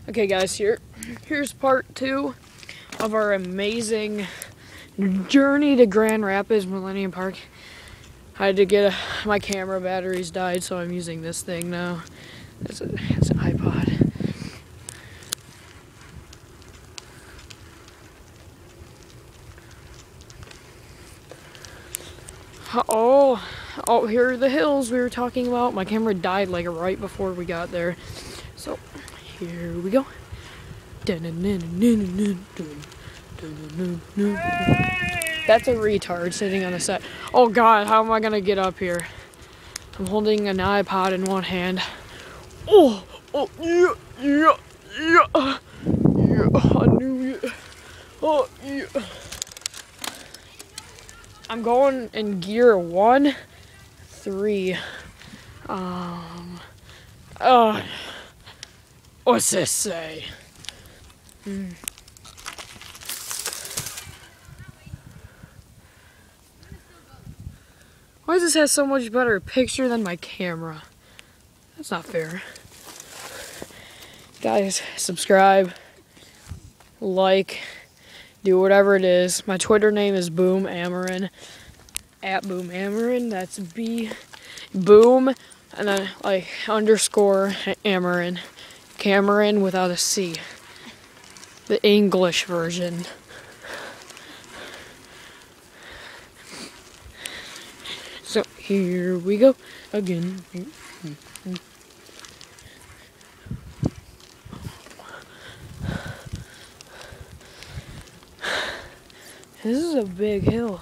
Okay guys, here's part 2 of our amazing journey to Grand Rapids Millennium Park. I had to get my camera batteries died, so I'm using this thing now. It's an iPod. Oh, here are the hills we were talking about. My camera died like right before we got there. So, here we go. That's a retard sitting on a set. Oh God, how am I gonna get up here? I'm holding an iPod in one hand. Oh, yeah, I knew it. Oh, yeah. I'm going in gear 1, 3. What's this say? Why does this have so much better picture than my camera? That's not fair. Guys, subscribe, like, do whatever it is. My Twitter name is Boom Amarin. At Boom Amarin. That's Boom and then like underscore Amarin. Cameron without a C. The English version. So here we go again. This is a big hill.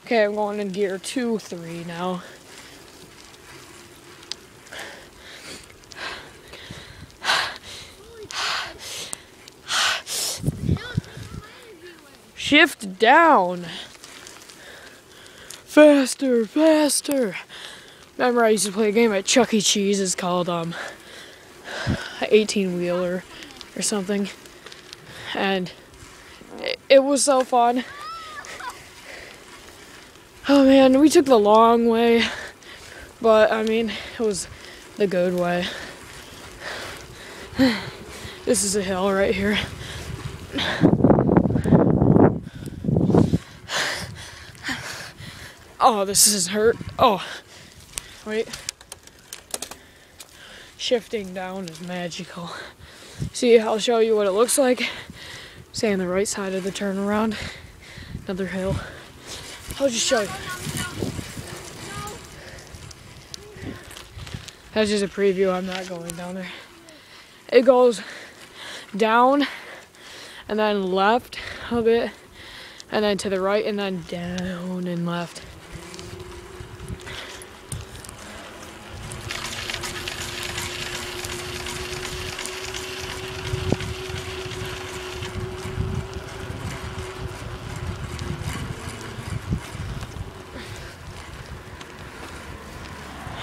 Okay, I'm going in gear 2, 3 now. Shift down. Faster, faster. Remember I used to play a game at Chuck E. Cheese. It's called 18-wheeler or something. And it was so fun. Oh man, we took the long way. But I mean, it was the good way. This is a hill right here. Oh, this is hurt. Oh, wait. Shifting down is magical. See, I'll show you what it looks like. Stay on the right side of the turnaround. Another hill. I'll just show you. That's just a preview. I'm not going down there. It goes down and then left a bit and then to the right and then down and left.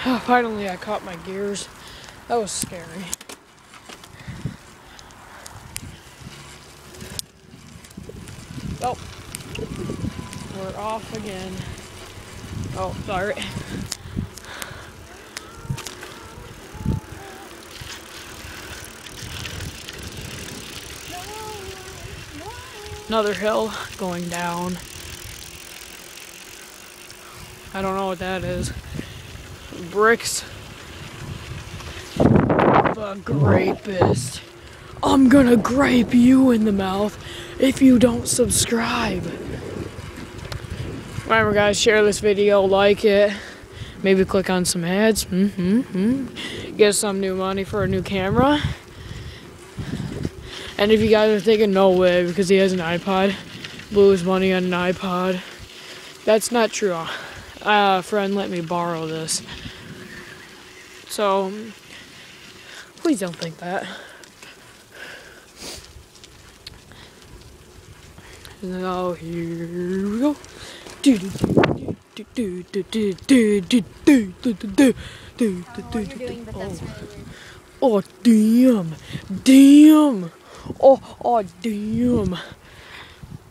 Oh, finally I caught my gears. That was scary. Oh, we're off again. Oh, sorry. Another hill going down. I don't know what that is. Bricks. The grapist. I'm gonna grape you in the mouth if you don't subscribe. Remember guys, share this video, like it, maybe click on some ads, get some new money for a new camera. And if you guys are thinking, no way, because he has an iPod, blew his money on an iPod, that's not true. A friend let me borrow this. So, please don't think that. Now here we go. Oh damn. Oh damn.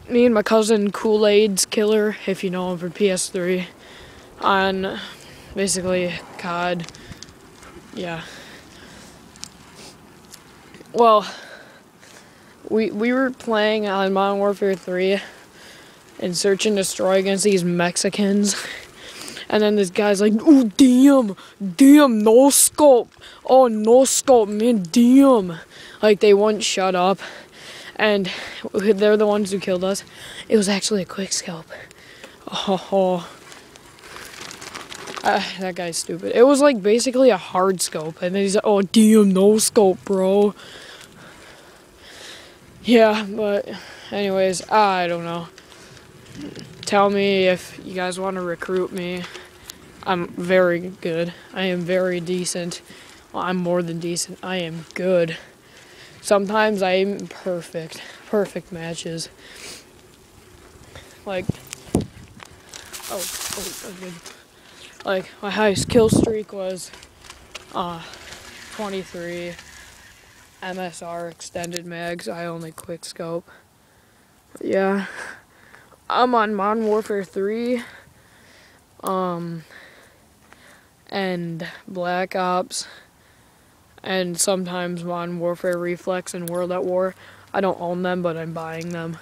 Me and my cousin Kool-Aid's Killer, if you know him from PS3, on basically COD. Yeah. Well, we were playing on Modern Warfare 3 and search and destroy against these Mexicans. And then this guy's like, "Oh, damn, no scope. Oh, no scope, man, damn." Like, they wouldn't shut up. And they're the ones who killed us. It was actually a quick scope. Oh. That guy's stupid. It was like basically a hard scope. And then he's like, "Oh, damn, no scope, bro." Yeah, but anyways, I don't know. Tell me if you guys want to recruit me. I'm very good. I am very decent. Well, I'm more than decent. I am good. Sometimes I am perfect. Perfect matches. Like, like my highest kill streak was 23 MSR extended mags. I only quick scope. Yeah. I'm on Modern Warfare 3. And Black Ops, and sometimes Modern Warfare Reflex and World at War. I don't own them, but I'm buying them.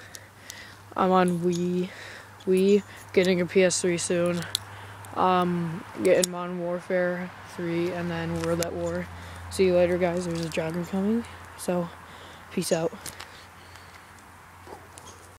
I'm on Wii, getting a PS3 soon. Getting Modern Warfare 3 and then World at War. See you later, guys. There's a jogger coming, so peace out.